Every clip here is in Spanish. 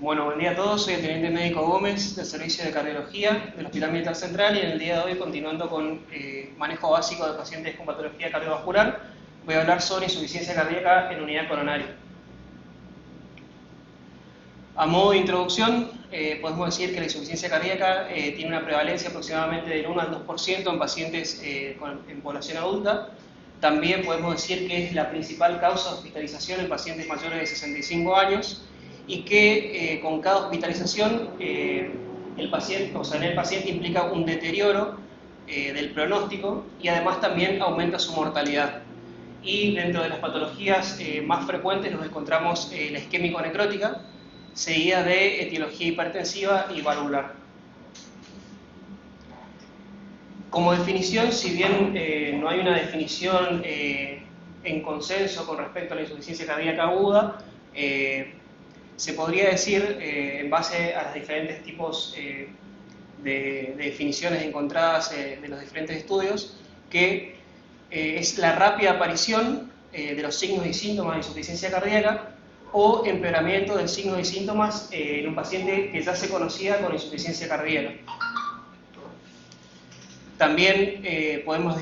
Bueno, buen día a todos, soy el Teniente Médico Gómez del Servicio de Cardiología del Hospital Militar Central y en el día de hoy, continuando con manejo básico de pacientes con patología cardiovascular, voy a hablar sobre insuficiencia cardíaca en unidad coronaria. A modo de introducción, podemos decir que la insuficiencia cardíaca tiene una prevalencia aproximadamente del 1 al 2% en pacientes en población adulta. También podemos decir que es la principal causa de hospitalización en pacientes mayores de 65 años y que con cada hospitalización en el paciente implica un deterioro del pronóstico y además también aumenta su mortalidad. Y dentro de las patologías más frecuentes nos encontramos la isquémico-necrótica, seguida de etiología hipertensiva y valvular. Como definición, si bien no hay una definición en consenso con respecto a la insuficiencia cardíaca aguda, se podría decir, en base a los diferentes tipos de definiciones encontradas de los diferentes estudios, que es la rápida aparición de los signos y síntomas de insuficiencia cardíaca o empeoramiento de signos y síntomas en un paciente que ya se conocía con insuficiencia cardíaca. También podemos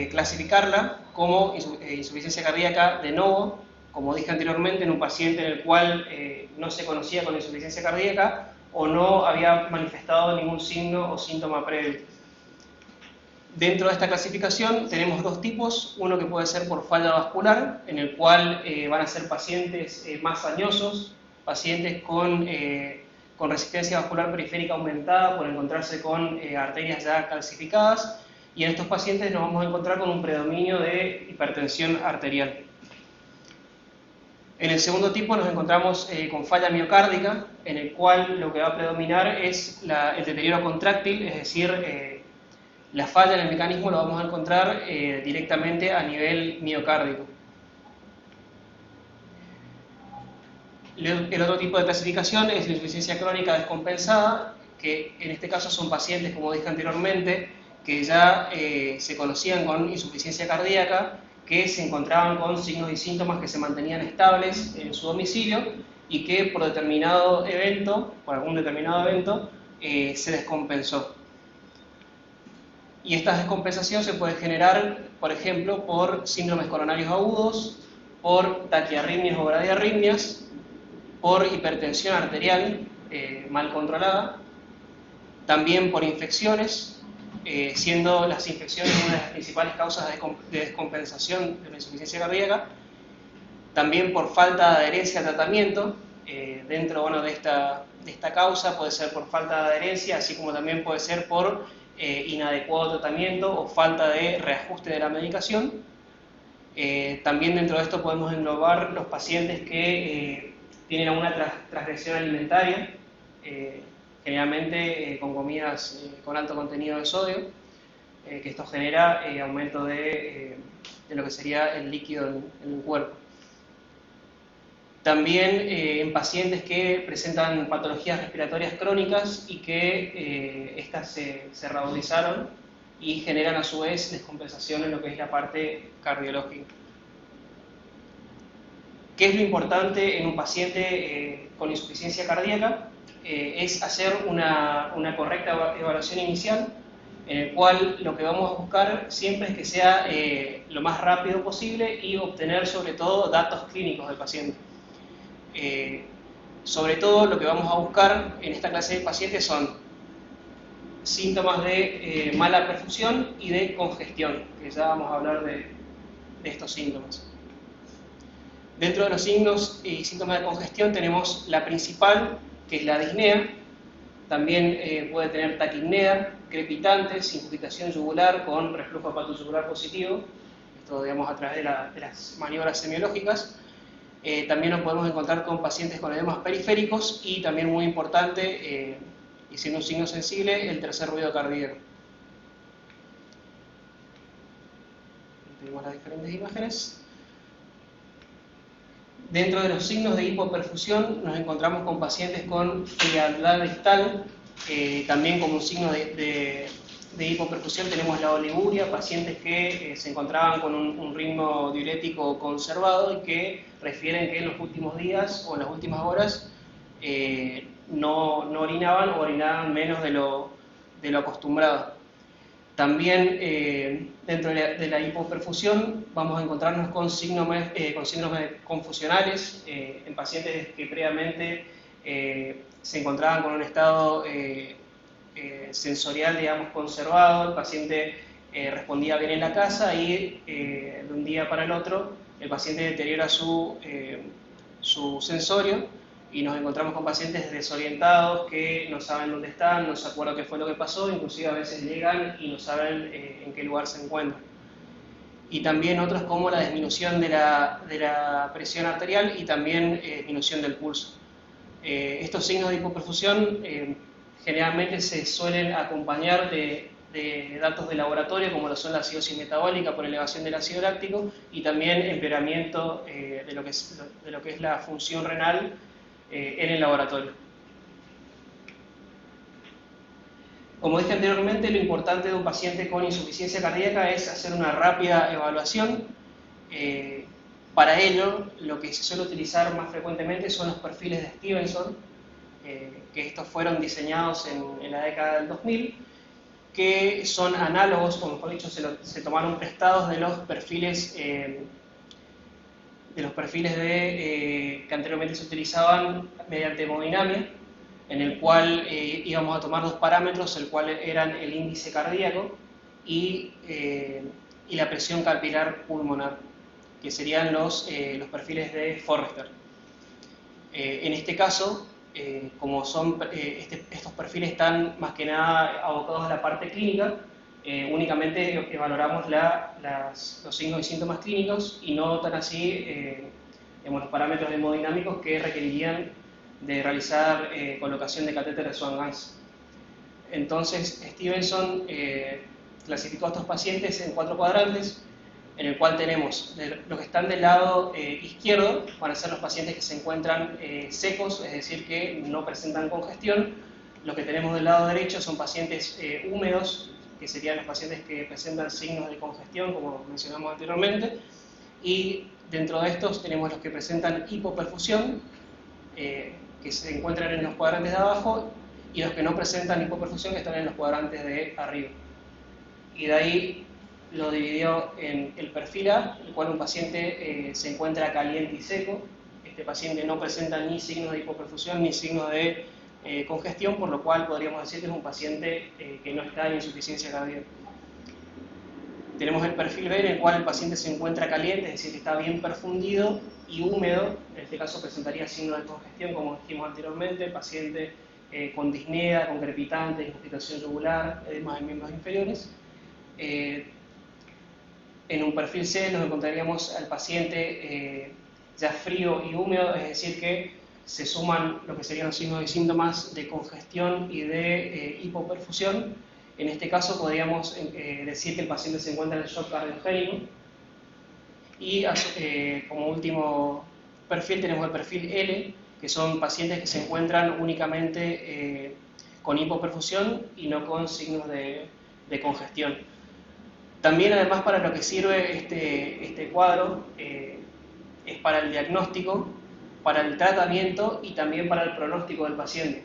clasificarla como insuficiencia cardíaca de novo, como dije anteriormente, en un paciente en el cual no se conocía con insuficiencia cardíaca o no había manifestado ningún signo o síntoma previo. Dentro de esta clasificación tenemos dos tipos, uno que puede ser por falla vascular, en el cual van a ser pacientes más añosos, pacientes con resistencia vascular periférica aumentada por encontrarse con arterias ya calcificadas, y en estos pacientes nos vamos a encontrar con un predominio de hipertensión arterial. En el segundo tipo nos encontramos con falla miocárdica, en el cual lo que va a predominar es el deterioro contráctil, es decir, la falla en el mecanismo lo vamos a encontrar directamente a nivel miocárdico. El otro tipo de clasificación es la insuficiencia crónica descompensada, que en este caso son pacientes, como dije anteriormente, que ya se conocían con insuficiencia cardíaca, que se encontraban con signos y síntomas que se mantenían estables en su domicilio y que por algún determinado evento, se descompensó. Y esta descompensación se puede generar, por ejemplo, por síndromes coronarios agudos, por taquiarritmias o bradiarritmias, por hipertensión arterial mal controlada, también por infecciones, siendo las infecciones una de las principales causas de descompensación de la insuficiencia cardíaca, también por falta de adherencia al tratamiento. Dentro de esta causa puede ser por falta de adherencia, así como también puede ser por inadecuado tratamiento o falta de reajuste de la medicación. También dentro de esto podemos englobar los pacientes que tienen alguna transgresión alimentaria, generalmente con comidas con alto contenido de sodio, que esto genera aumento de lo que sería el líquido en el cuerpo. También en pacientes que presentan patologías respiratorias crónicas y que estas se reagudizaron y generan a su vez descompensación en lo que es la parte cardiológica. ¿Qué es lo importante en un paciente con insuficiencia cardíaca? Es hacer una correcta evaluación inicial, en el cual lo que vamos a buscar siempre es que sea lo más rápido posible y obtener sobre todo datos clínicos del paciente. Sobre todo lo que vamos a buscar en esta clase de pacientes son síntomas de mala perfusión y de congestión, que ya vamos a hablar de estos síntomas. Dentro de los signos y síntomas de congestión tenemos la principal, que es la disnea. También puede tener taquipnea, crepitantes, infiltración yugular con reflujo hepatoyugular positivo, esto digamos a través de las maniobras semiológicas. También nos podemos encontrar con pacientes con edemas periféricos y también muy importante, y siendo un signo sensible, el tercer ruido cardíaco. Tenemos las diferentes imágenes. Dentro de los signos de hipoperfusión nos encontramos con pacientes con frialdad distal, también como un signo de hipoperfusión tenemos la oliguria, pacientes que se encontraban con un ritmo diurético conservado y que refieren que en los últimos días o en las últimas horas no orinaban o orinaban menos de lo acostumbrado. También dentro de la hipoperfusión vamos a encontrarnos con síndromes confusionales en pacientes que previamente se encontraban con un estado sensorial, digamos, conservado. El paciente respondía bien en la casa y de un día para el otro el paciente deteriora su sensorio y nos encontramos con pacientes desorientados que no saben dónde están, no se acuerdan qué fue lo que pasó, inclusive a veces llegan y no saben en qué lugar se encuentran. Y también otros como la disminución de la presión arterial y también disminución del pulso. Estos signos de hipoperfusión generalmente se suelen acompañar de datos de laboratorio, como lo son la acidosis metabólica por elevación del ácido láctico y también empeoramiento de lo que es la función renal en el laboratorio. Como dije anteriormente, lo importante de un paciente con insuficiencia cardíaca es hacer una rápida evaluación. Para ello, lo que se suele utilizar más frecuentemente son los perfiles de Stevenson, que estos fueron diseñados en la década del 2000, que son análogos, o mejor dicho, se tomaron prestados de los perfiles que anteriormente se utilizaban mediante hemodinamia, en el cual íbamos a tomar dos parámetros, el cual eran el índice cardíaco y la presión capilar pulmonar, que serían los perfiles de Forrester. En este caso, como estos perfiles están más que nada abocados a la parte clínica, únicamente valoramos los signos y síntomas clínicos y no tan así los parámetros hemodinámicos que requerirían de realizar colocación de catéter de Swan-Ganz. Entonces, Stevenson clasificó a estos pacientes en 4 cuadrantes, en el cual tenemos los que están del lado izquierdo, van a ser los pacientes que se encuentran secos, es decir, que no presentan congestión. Los que tenemos del lado derecho son pacientes húmedos, que serían los pacientes que presentan signos de congestión, como mencionamos anteriormente, y dentro de estos tenemos los que presentan hipoperfusión, que se encuentran en los cuadrantes de abajo, y los que no presentan hipoperfusión, que están en los cuadrantes de arriba. Y de ahí lo dividió en el perfil A, el cual un paciente se encuentra caliente y seco. Este paciente no presenta ni signos de hipoperfusión ni signos de congestión, por lo cual podríamos decir que es un paciente que no está en insuficiencia cardíaca. Tenemos el perfil B, en el cual el paciente se encuentra caliente, es decir, que está bien perfundido y húmedo. En este caso presentaría signos de congestión, como dijimos anteriormente, paciente con disnea, con crepitante, incrustación yugular, edemas en miembros inferiores. En un perfil C nos encontraríamos al paciente ya frío y húmedo, es decir, que se suman lo que serían los signos y síntomas de congestión y de hipoperfusión. En este caso podríamos decir que el paciente se encuentra en el shock cardiogénico. Y como último perfil tenemos el perfil L, que son pacientes que se encuentran únicamente con hipoperfusión y no con signos de congestión. También, además, para lo que sirve este cuadro es para el diagnóstico, para el tratamiento y también para el pronóstico del paciente.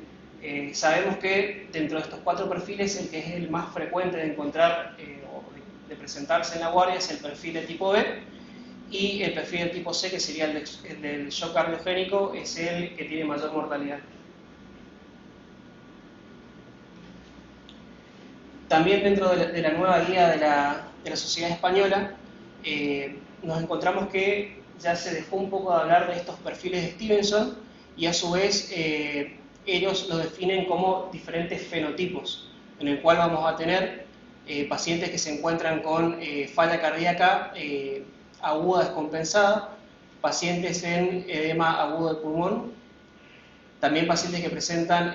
Sabemos que dentro de estos 4 perfiles el que es el más frecuente de encontrar o de presentarse en la guardia es el perfil de tipo B, y el perfil de tipo C, que sería el del shock cardiogénico, es el que tiene mayor mortalidad. También dentro de la nueva guía de la Sociedad Española nos encontramos que ya se dejó un poco de hablar de estos perfiles de Stevenson y a su vez ellos lo definen como diferentes fenotipos, en el cual vamos a tener pacientes que se encuentran con falla cardíaca aguda descompensada, pacientes en edema agudo del pulmón, también pacientes que presentan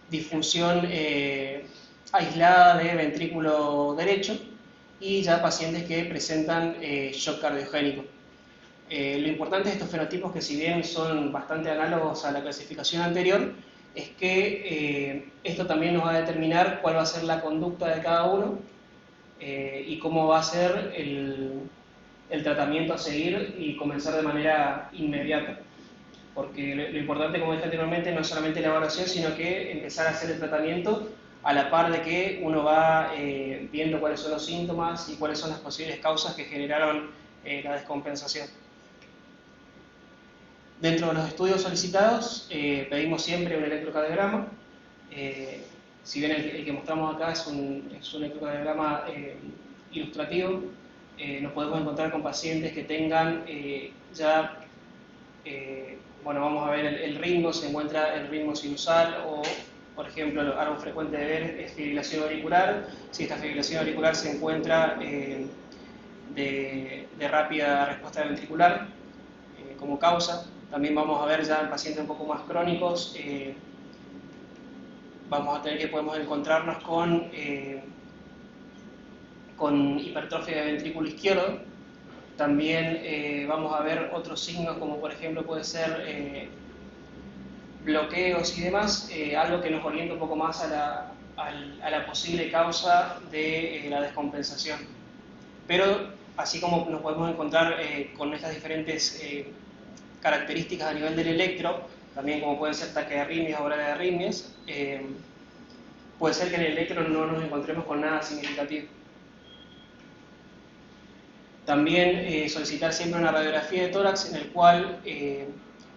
disfunción aislada de ventrículo derecho y ya pacientes que presentan shock cardiogénico. Lo importante de estos fenotipos, que si bien son bastante análogos a la clasificación anterior, es que esto también nos va a determinar cuál va a ser la conducta de cada uno y cómo va a ser el tratamiento a seguir y comenzar de manera inmediata. porque lo importante, como dije anteriormente, no es solamente la evaluación, sino que empezar a hacer el tratamiento a la par de que uno va viendo cuáles son los síntomas y cuáles son las posibles causas que generaron la descompensación. Dentro de los estudios solicitados, pedimos siempre un electrocardiograma. Si bien el que mostramos acá es un electrocardiograma ilustrativo, nos podemos encontrar con pacientes que tengan bueno, vamos a ver el ritmo, se encuentra el ritmo sinusal o, por ejemplo, algo frecuente de ver es fibrilación auricular. Si esta fibrilación auricular se encuentra de rápida respuesta ventricular como causa. También vamos a ver ya en pacientes un poco más crónicos, vamos a tener que podemos encontrarnos con hipertrofia del ventrículo izquierdo. También vamos a ver otros signos como por ejemplo puede ser bloqueos y demás, algo que nos orienta un poco más a la posible causa de la descompensación. Pero así como nos podemos encontrar con estas diferentes características a nivel del electro, también como pueden ser taquiarritmias o bradiarritmias, puede ser que en el electro no nos encontremos con nada significativo. También solicitar siempre una radiografía de tórax en el cual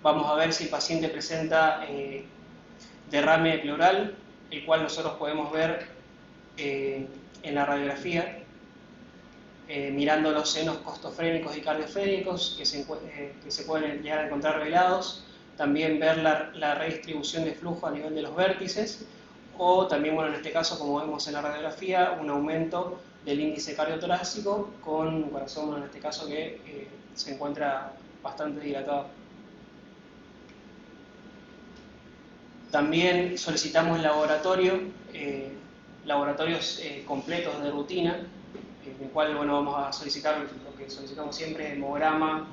vamos a ver si el paciente presenta derrame pleural, el cual nosotros podemos ver en la radiografía mirando los senos costofrénicos y cardiofrénicos que se pueden llegar a encontrar velados, también ver la redistribución de flujo a nivel de los vértices, o también, bueno, en este caso, como vemos en la radiografía, un aumento del índice cardiotorácico con un corazón, bueno, en este caso, que se encuentra bastante dilatado. También solicitamos laboratorios completos de rutina, en el cual, bueno, vamos a solicitar lo que solicitamos siempre: hemograma,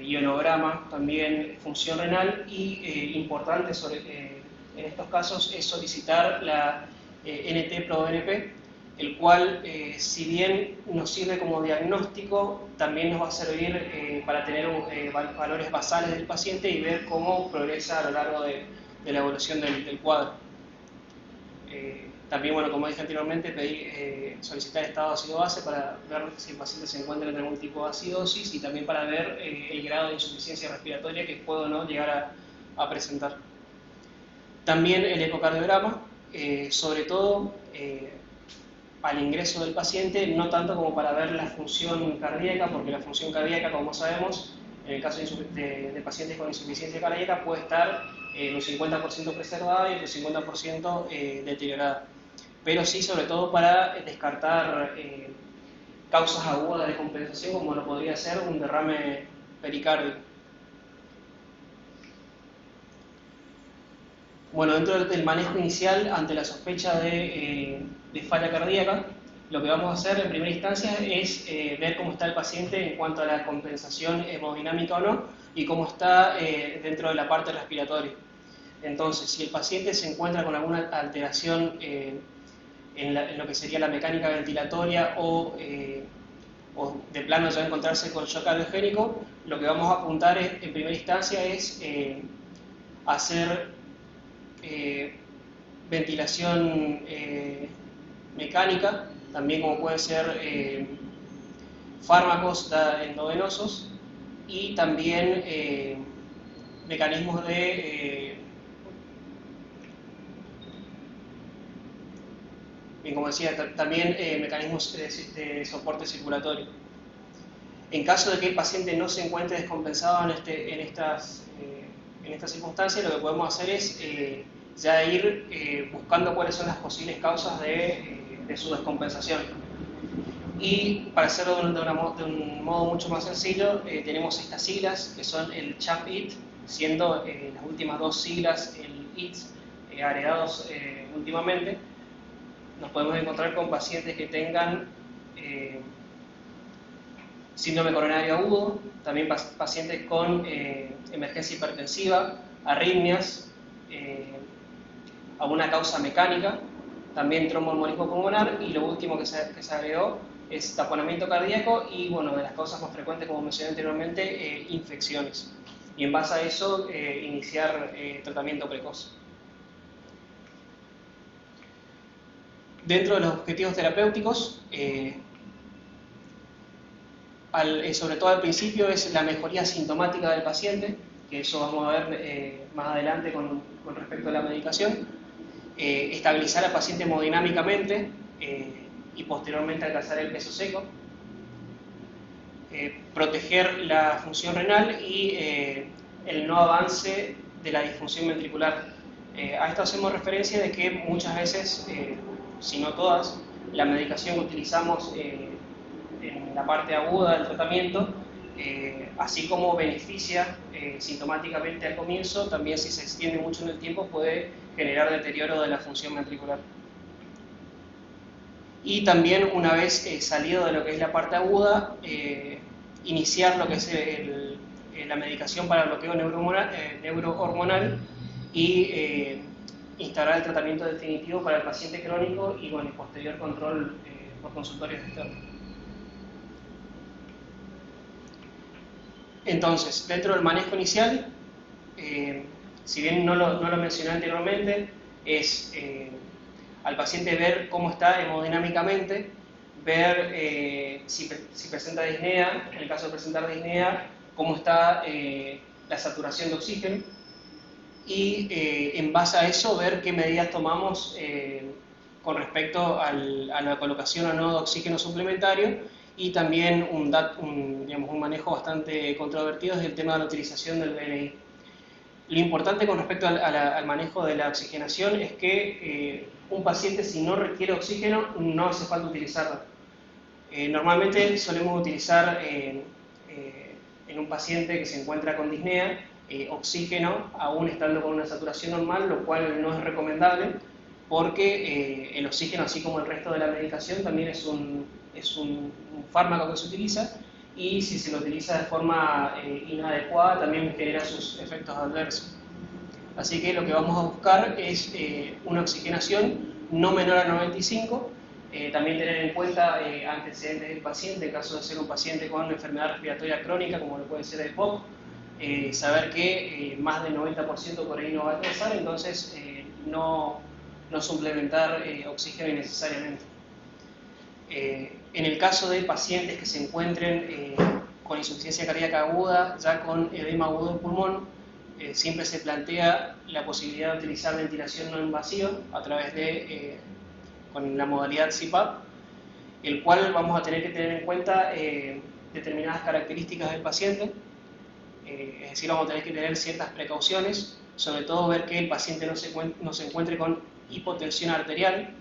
ionograma, también función renal y importante en estos casos es solicitar la NT-proBNP, el cual, si bien nos sirve como diagnóstico, también nos va a servir para tener valores basales del paciente y ver cómo progresa a lo largo de la evolución del cuadro. También, bueno, como dije anteriormente, solicitar estado ácido-base para ver si el paciente se encuentra en algún tipo de acidosis y también para ver el grado de insuficiencia respiratoria que puede o no llegar a presentar. También el ecocardiograma, sobre todo al ingreso del paciente, no tanto como para ver la función cardíaca, porque la función cardíaca, como sabemos, en el caso de pacientes con insuficiencia cardíaca, puede estar un 50% preservada y otro 50% deteriorada. Pero sí, sobre todo para descartar causas agudas de compensación, como lo podría ser un derrame pericárdico. Bueno, dentro del manejo inicial ante la sospecha de falla cardíaca, lo que vamos a hacer en primera instancia es ver cómo está el paciente en cuanto a la compensación hemodinámica o no y cómo está dentro de la parte respiratoria. Entonces, si el paciente se encuentra con alguna alteración en lo que sería la mecánica ventilatoria o de plano ya encontrarse con shock cardiogénico, lo que vamos a apuntar en primera instancia es hacer ventilación mecánica, también como puede ser fármacos endovenosos y también mecanismos bien, como decía, también mecanismos de soporte circulatorio. En caso de que el paciente no se encuentre descompensado en estas circunstancias, lo que podemos hacer es ya ir buscando cuáles son las posibles causas de su descompensación. Y para hacerlo de un modo mucho más sencillo, tenemos estas siglas que son el CHAP-IT, siendo las últimas dos siglas el ITS agregados últimamente. Nos podemos encontrar con pacientes que tengan síndrome coronario agudo, también pacientes con emergencia hipertensiva, arritmias, alguna causa mecánica, también tromboembolismo pulmonar y lo último que se agregó es taponamiento cardíaco y, bueno, de las causas más frecuentes, como mencioné anteriormente, infecciones. Y en base a eso, iniciar tratamiento precoz. Dentro de los objetivos terapéuticos, sobre todo al principio, es la mejoría sintomática del paciente, que eso vamos a ver más adelante con respecto a la medicación. Estabilizar al paciente hemodinámicamente y posteriormente alcanzar el peso seco. Proteger la función renal y el no avance de la disfunción ventricular. A esto hacemos referencia de que muchas veces, si no todas, la medicación que utilizamos en la parte aguda del tratamiento, así como beneficia sintomáticamente al comienzo, también si se extiende mucho en el tiempo puede generar deterioro de la función ventricular. Y también, una vez salido de lo que es la parte aguda, iniciar lo que es la medicación para el bloqueo neurohormonal y instaurar el tratamiento definitivo para el paciente crónico y, bueno, posterior control por consultorios externos. Entonces, dentro del manejo inicial, si bien no lo mencioné anteriormente, es al paciente ver cómo está hemodinámicamente, ver si presenta disnea, en el caso de presentar disnea, cómo está la saturación de oxígeno, y en base a eso ver qué medidas tomamos con respecto a la colocación o no de oxígeno suplementario. Y también un manejo bastante controvertido es el tema de la utilización del BNI. Lo importante con respecto al manejo de la oxigenación es que un paciente, si no requiere oxígeno, no hace falta utilizarlo. Normalmente solemos utilizar en un paciente que se encuentra con disnea oxígeno aún estando con una saturación normal, lo cual no es recomendable porque el oxígeno, así como el resto de la medicación, también es un fármaco que se utiliza, y si se lo utiliza de forma inadecuada también genera sus efectos adversos. Así que lo que vamos a buscar es una oxigenación no menor a 95, también tener en cuenta antecedentes del paciente, en caso de ser un paciente con enfermedad respiratoria crónica, como lo puede ser el POC, saber que más del 90% por ahí no va a alcanzar, entonces no suplementar oxígeno innecesariamente. En el caso de pacientes que se encuentren con insuficiencia cardíaca aguda, ya con edema agudo del pulmón, siempre se plantea la posibilidad de utilizar ventilación no invasiva a través de, con la modalidad CPAP, el cual vamos a tener que tener en cuenta determinadas características del paciente, es decir, vamos a tener que tener ciertas precauciones, sobre todo ver que el paciente no se encuentre con hipotensión arterial.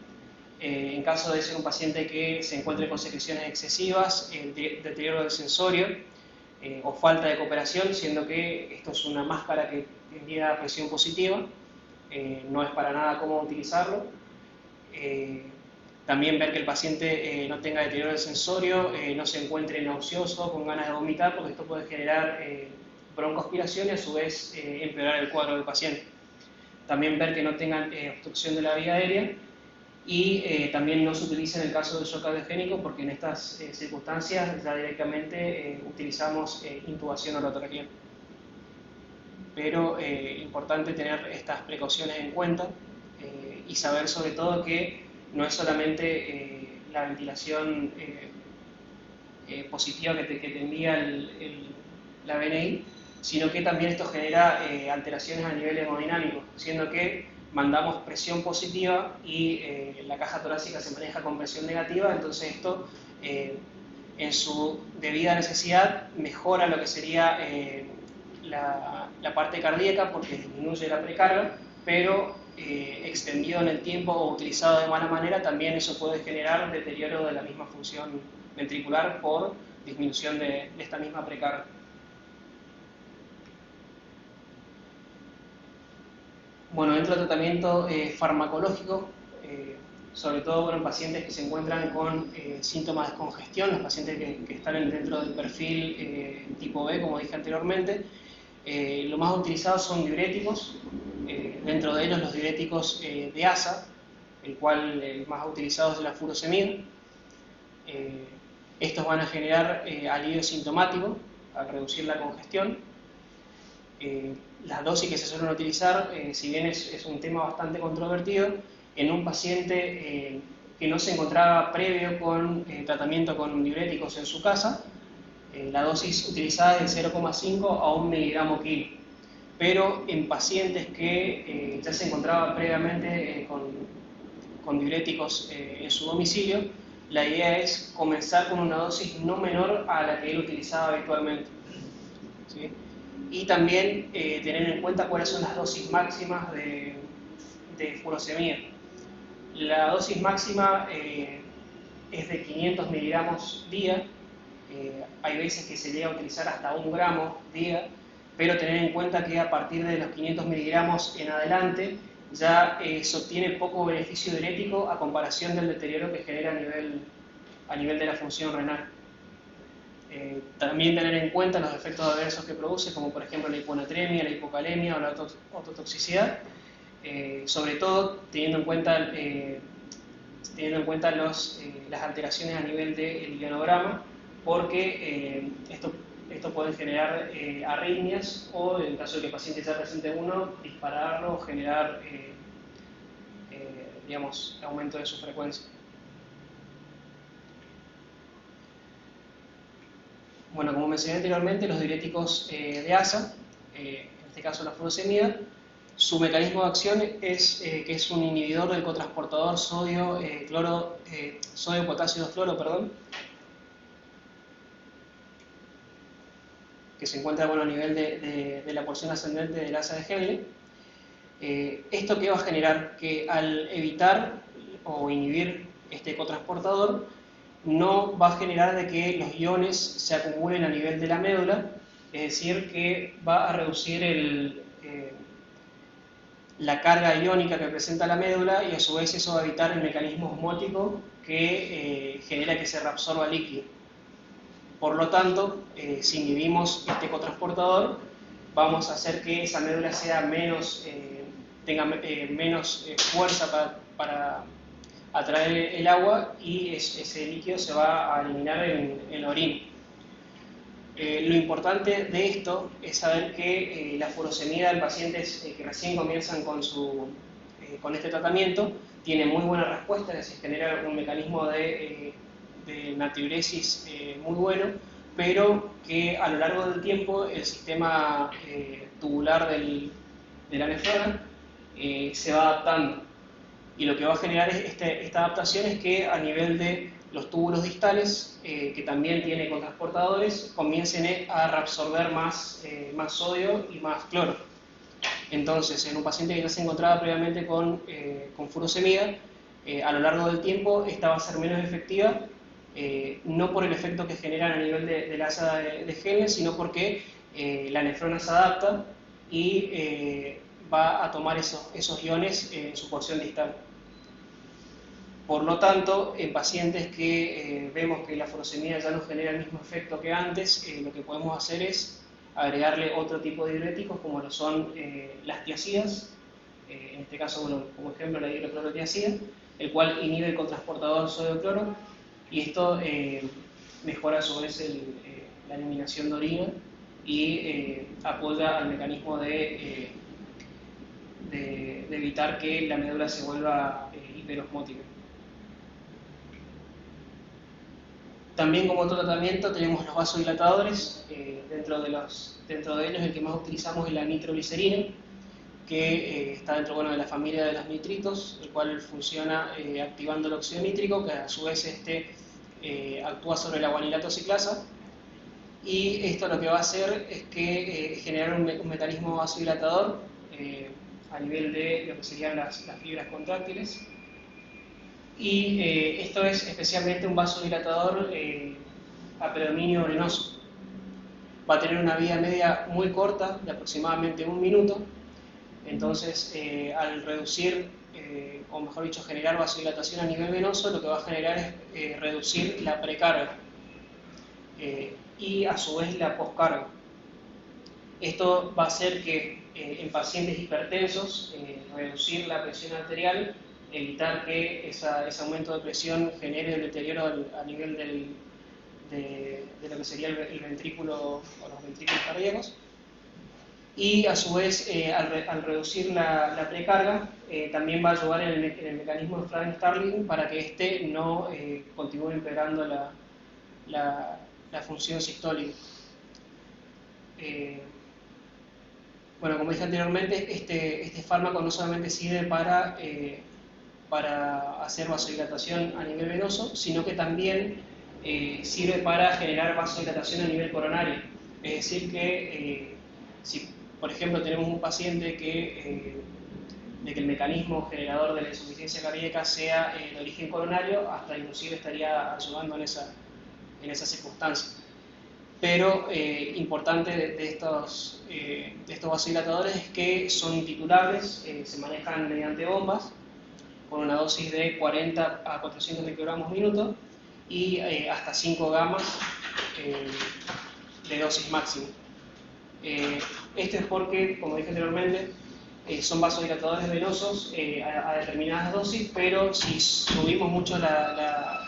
En caso de ser un paciente que se encuentre con secreciones excesivas, deterioro del sensorio o falta de cooperación, siendo que esto es una máscara que envía presión positiva, no es para nada cómodo utilizarlo. También ver que el paciente no tenga deterioro del sensorio, no se encuentre nauseoso, con ganas de vomitar, porque esto puede generar broncoaspiración y a su vez empeorar el cuadro del paciente. También ver que no tengan obstrucción de la vía aérea. Y también no se utiliza en el caso del shock cardiogénico, porque en estas circunstancias ya directamente utilizamos intubación orotraqueal. Pero importante tener estas precauciones en cuenta y saber sobre todo que no es solamente la ventilación positiva que te envía la BNI, sino que también esto genera alteraciones a nivel hemodinámico, siendo que mandamos presión positiva y la caja torácica se maneja con presión negativa, entonces esto en su debida necesidad mejora lo que sería la parte cardíaca porque disminuye la precarga, pero extendido en el tiempo o utilizado de mala manera también eso puede generar deterioro de la misma función ventricular por disminución de esta misma precarga. Bueno, dentro del tratamiento farmacológico, sobre todo en pacientes que se encuentran con síntomas de congestión, los pacientes que están dentro del perfil tipo B, como dije anteriormente, lo más utilizado son diuréticos, dentro de ellos los diuréticos de ASA, el cual el más utilizado es la furosemida. Estos van a generar alivio sintomático al reducir la congestión. Las dosis que se suelen utilizar, si bien es un tema bastante controvertido, en un paciente que no se encontraba previo con tratamiento con diuréticos en su casa, la dosis utilizada es de 0,5 a 1 miligramo kilo. Pero en pacientes que ya se encontraban previamente con diuréticos en su domicilio, la idea es comenzar con una dosis no menor a la que él utilizaba habitualmente, ¿sí? Y también tener en cuenta cuáles son las dosis máximas de furosemida. La dosis máxima es de 500 miligramos día. Hay veces que se llega a utilizar hasta 1 gramo día, pero tener en cuenta que a partir de los 500 miligramos en adelante ya se obtiene poco beneficio diurético a comparación del deterioro que genera a nivel de la función renal. También tener en cuenta los efectos adversos que produce, como por ejemplo la hiponatremia, la hipocalemia o la ototoxicidad, sobre todo teniendo en cuenta las alteraciones a nivel del ionograma, porque esto puede generar arritmias o, en caso de que el paciente ya presente uno, dispararlo o generar digamos, aumento de su frecuencia. Bueno, como mencioné anteriormente, los diuréticos de ASA, en este caso la furosemida, su mecanismo de acción es que es un inhibidor del cotransportador sodio-potasio 2-fluoro, que se encuentra a nivel de la porción ascendente del asa de Henle. ¿Esto qué va a generar? Que al evitar o inhibir este cotransportador, no va a generar de que los iones se acumulen a nivel de la médula, es decir, que va a reducir la carga iónica que presenta la médula, y a su vez eso va a evitar el mecanismo osmótico que genera que se reabsorba líquido. Por lo tanto, si inhibimos este cotransportador, vamos a hacer que esa médula sea tenga menos fuerza para atraer el agua, y ese líquido se va a eliminar en la orina. Lo importante de esto es saber que la furosemida en pacientes que recién comienzan con este tratamiento tiene muy buena respuesta, es decir, genera un mecanismo de natriuresis muy bueno, pero que a lo largo del tiempo el sistema tubular de la nefrona se va adaptando, y lo que va a generar esta adaptación es que a nivel de los túbulos distales, que también tiene cotransportadores, comiencen a reabsorber más sodio y más cloro. Entonces, en un paciente que ya se encontraba previamente con furosemida, a lo largo del tiempo esta va a ser menos efectiva, no por el efecto que generan a nivel del asa de Henle, sino porque la nefrona se adapta y va a tomar esos iones en su porción distal. Por lo tanto, en pacientes que vemos que la furosemida ya no genera el mismo efecto que antes, lo que podemos hacer es agregarle otro tipo de diuréticos, como lo son las tiazidas, en este caso, bueno, como ejemplo la hidroclorotiazida, el cual inhibe el cotransportador sodio-cloro, y esto mejora a su vez la eliminación de orina y apoya al mecanismo de evitar que la médula se vuelva hiperosmótica. También, como otro tratamiento, tenemos los vasodilatadores. Dentro de ellos el que más utilizamos es la nitroglicerina, que está dentro de la familia de los nitritos, el cual funciona activando el óxido nítrico, que a su vez actúa sobre la guanilato ciclasa, y esto lo que va a hacer es que generar un mecanismo vasodilatador a nivel de lo que serían las fibras contráctiles. Y esto es especialmente un vasodilatador a predominio venoso. Va a tener una vida media muy corta, de aproximadamente 1 minuto. Entonces, al reducir, o mejor dicho, generar vasodilatación a nivel venoso, lo que va a generar es reducir la precarga y a su vez la poscarga. Esto va a hacer que en pacientes hipertensos, reducir la presión arterial, evitar que ese aumento de presión genere el deterioro a nivel de lo que sería el ventrículo o los ventrículos cardíacos. Y a su vez, al reducir la precarga, también va a ayudar en el mecanismo de Frank-Starling para que éste no continúe empeorando la función sistólica. Bueno, como dije anteriormente, este fármaco no solamente sirve para hacer vasodilatación a nivel venoso, sino que también sirve para generar vasodilatación a nivel coronario. Es decir, que si por ejemplo tenemos un paciente de que el mecanismo generador de la insuficiencia cardíaca sea de origen coronario, hasta inclusive estaría ayudando en esa circunstancia. Pero importante de estos vasodilatadores es que son intitulables, se manejan mediante bombas, con una dosis de 40 a 400 microgramos minuto y hasta 5 gamas de dosis máxima. Esto es porque, como dije anteriormente, son vasodilatadores venosos a determinadas dosis, pero si subimos mucho la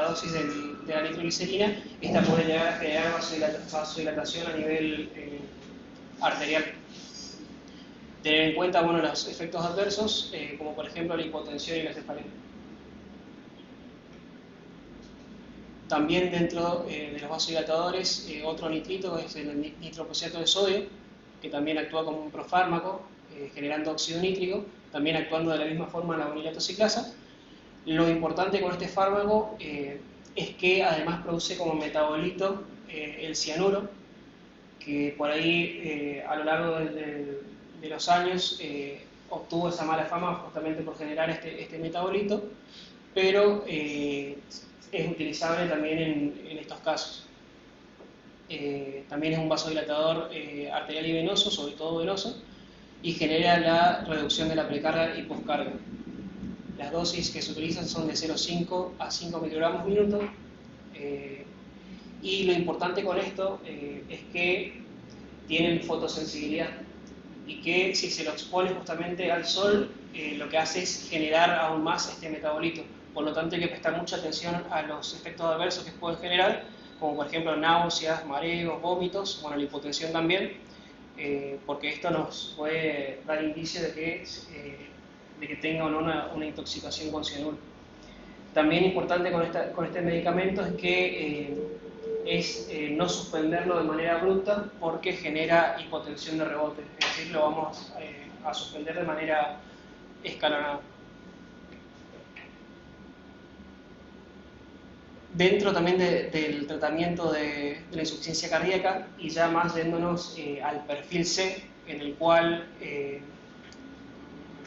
dosis de la nitroglicerina, esta puede llegar a generar vasodilatación a nivel arterial. Tener en cuenta los efectos adversos, como por ejemplo la hipotensión y la cefalea. También dentro de los vasodilatadores, otro nitrito es el nitroprosiato de sodio, que también actúa como un profármaco, generando óxido nítrico, también actuando de la misma forma en la bonilato ciclasa. Lo importante con este fármaco es que además produce como metabolito el cianuro, que por ahí a lo largo de los años obtuvo esa mala fama justamente por generar este metabolito, pero es utilizable también en estos casos. También es un vasodilatador arterial y venoso, sobre todo venoso, y genera la reducción de la precarga y poscarga. Las dosis que se utilizan son de 0,5 a 5 microgramos minuto, y lo importante con esto es que tienen fotosensibilidad y que si se lo expone justamente al sol, lo que hace es generar aún más este metabolito. Por lo tanto hay que prestar mucha atención a los efectos adversos que pueden generar, como por ejemplo náuseas, mareos, vómitos, la hipotensión también, porque esto nos puede dar indicio de que tenga o no una intoxicación con cianuro. También importante con este medicamento es que no suspenderlo de manera abrupta porque genera hipotensión de rebote, es decir, lo vamos a suspender de manera escalonada. Dentro también del tratamiento de la insuficiencia cardíaca, y ya más yéndonos al perfil C, en el cual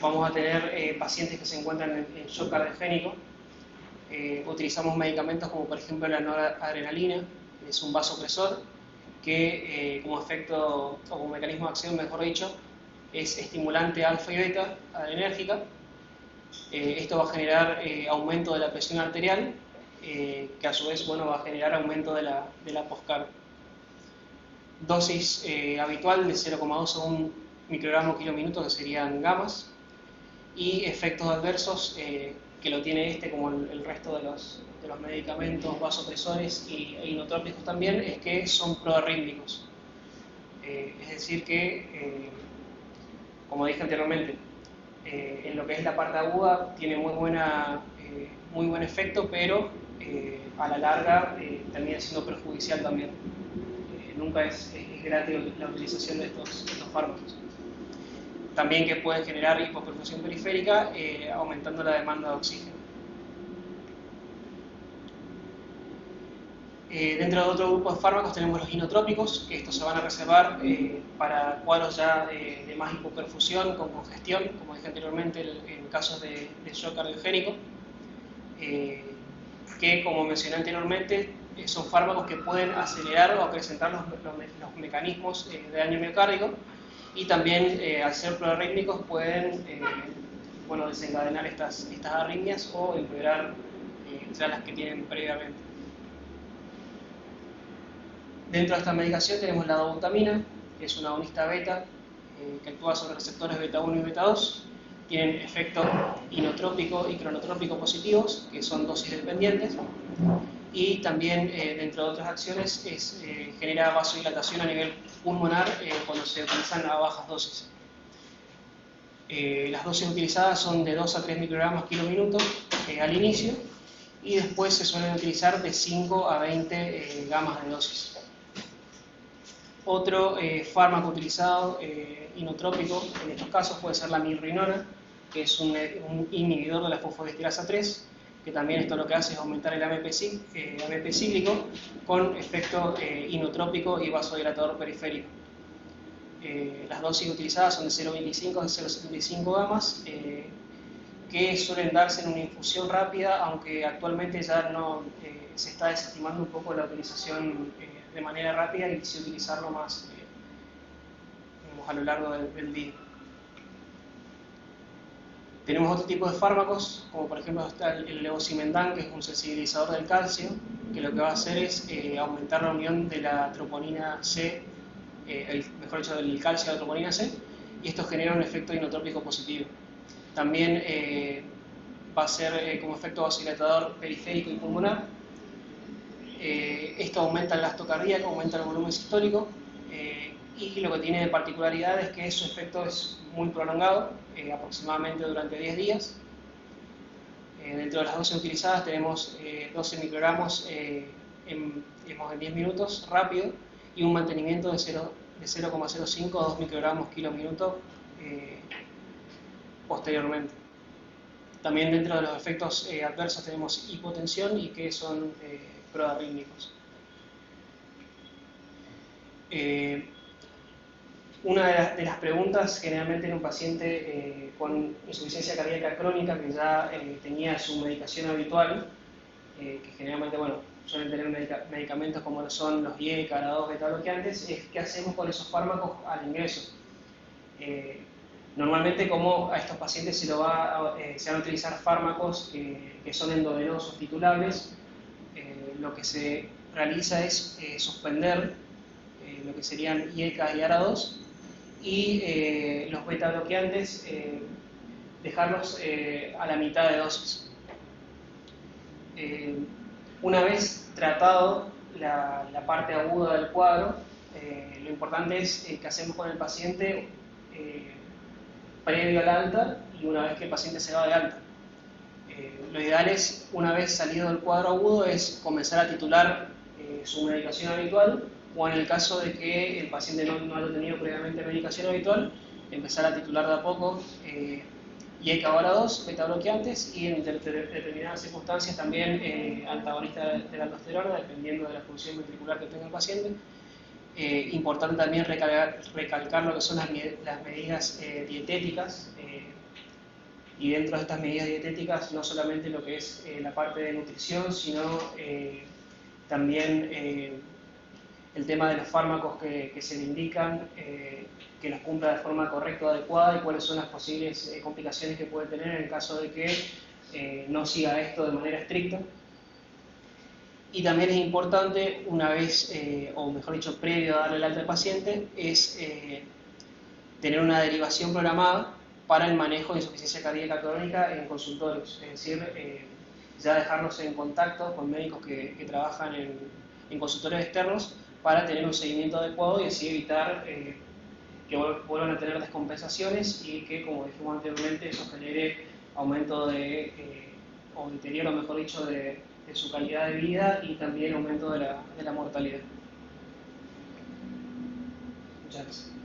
vamos a tener pacientes que se encuentran en shock cardiogénico, utilizamos medicamentos como por ejemplo la noradrenalina, que es un vasopresor, que como efecto o como mecanismo de acción, mejor dicho, es estimulante alfa y beta adrenérgica. Esto va a generar aumento de la presión arterial, que a su vez va a generar aumento de la poscarga. Dosis habitual de 0,2 a 1 microgramo kilo minuto, que serían gamas, y efectos adversos que lo tiene como el resto de los medicamentos vasopresores e inotrópicos también, es que son proarrítmicos. Es decir que, como dije anteriormente, en lo que es la parte aguda tiene muy buen efecto, pero a la larga termina siendo perjudicial también. Nunca es gratis la utilización de estos fármacos. También que pueden generar hipoperfusión periférica, aumentando la demanda de oxígeno. Dentro de otro grupo de fármacos tenemos los inotrópicos, que estos se van a reservar para cuadros ya de más hipoperfusión con congestión, como dije anteriormente en casos de shock cardiogénico, que como mencioné anteriormente son fármacos que pueden acelerar o acrecentar los mecanismos de daño miocárdico, y también al ser proarrítmicos pueden desencadenar estas arritmias o empeorar ya las que tienen previamente. Dentro de esta medicación tenemos la dobutamina, que es una agonista beta que actúa sobre receptores beta 1 y beta 2. Tienen efecto inotrópico y cronotrópico positivos, que son dosis dependientes. y también, dentro de otras acciones, genera vasodilatación a nivel pulmonar cuando se utilizan a bajas dosis. Las dosis utilizadas son de 2 a 3 microgramos kilo minuto al inicio, y después se suelen utilizar de 5 a 20 gamas de dosis. Otro fármaco utilizado, inotrópico, en estos casos puede ser la mirrinona, que es un inhibidor de la fosfodiesterasa 3, que también esto lo que hace es aumentar el AMP cíclico con efecto inotrópico y vasodilatador periférico. Las dosis utilizadas son de 0,25 a 0,75 gamas, que suelen darse en una infusión rápida, aunque actualmente ya no se está desestimando un poco la utilización de manera rápida y sí utilizarlo más a lo largo del día. Tenemos otro tipo de fármacos, como por ejemplo está el levosimendan, que es un sensibilizador del calcio, que lo que va a hacer es aumentar la unión de la troponina C, mejor dicho, del calcio a la troponina C, y esto genera un efecto inotrópico positivo. También va a ser como efecto vasodilatador periférico y pulmonar. Esto aumenta el gasto cardíaco, aumenta el volumen sistólico, y lo que tiene de particularidad es que su efecto es muy prolongado, aproximadamente durante 10 días. Dentro de las dosis utilizadas tenemos 12 microgramos en 10 minutos rápido, y un mantenimiento de 0,05 a 2 microgramos kilo minuto posteriormente. También dentro de los efectos adversos tenemos hipotensión y que son proarrítmicos. Una de las preguntas generalmente en un paciente con insuficiencia cardíaca crónica que ya tenía su medicación habitual, que generalmente suelen tener medicamentos como son los IECA, ARA2, beta-bloqueantes, es qué hacemos con esos fármacos al ingreso. Normalmente, como a estos pacientes se van a utilizar fármacos que son endovenosos titulables, lo que se realiza es suspender lo que serían IECA y ARA2, y los beta bloqueantes dejarlos a la mitad de dosis. Una vez tratado la parte aguda del cuadro, lo importante es qué hacemos con el paciente previo al alta y una vez que el paciente se va de alta. Lo ideal es, una vez salido del cuadro agudo, es comenzar a titular su medicación habitual, o en el caso de que el paciente no haya tenido previamente medicación habitual, empezar a titular de a poco IECA o ARA2, beta bloqueantes, y en determinadas circunstancias también antagonistas de la aldosterona, dependiendo de la función ventricular que tenga el paciente. Importante también recalcar lo que son las medidas dietéticas, y dentro de estas medidas dietéticas no solamente lo que es la parte de nutrición, sino también el tema de los fármacos que se le indican, que los cumpla de forma correcta o adecuada, y cuáles son las posibles complicaciones que puede tener en el caso de que no siga esto de manera estricta. Y también es importante, una vez, o mejor dicho, previo a darle el alta al paciente, es tener una derivación programada para el manejo de insuficiencia cardíaca crónica en consultorios, es decir, ya dejarlos en contacto con médicos que trabajan en consultorios externos para tener un seguimiento adecuado y así evitar que vuelvan a tener descompensaciones y que, como dijimos anteriormente, eso genere aumento o deterioro, mejor dicho, de su calidad de vida, y también aumento de la mortalidad. Muchas gracias.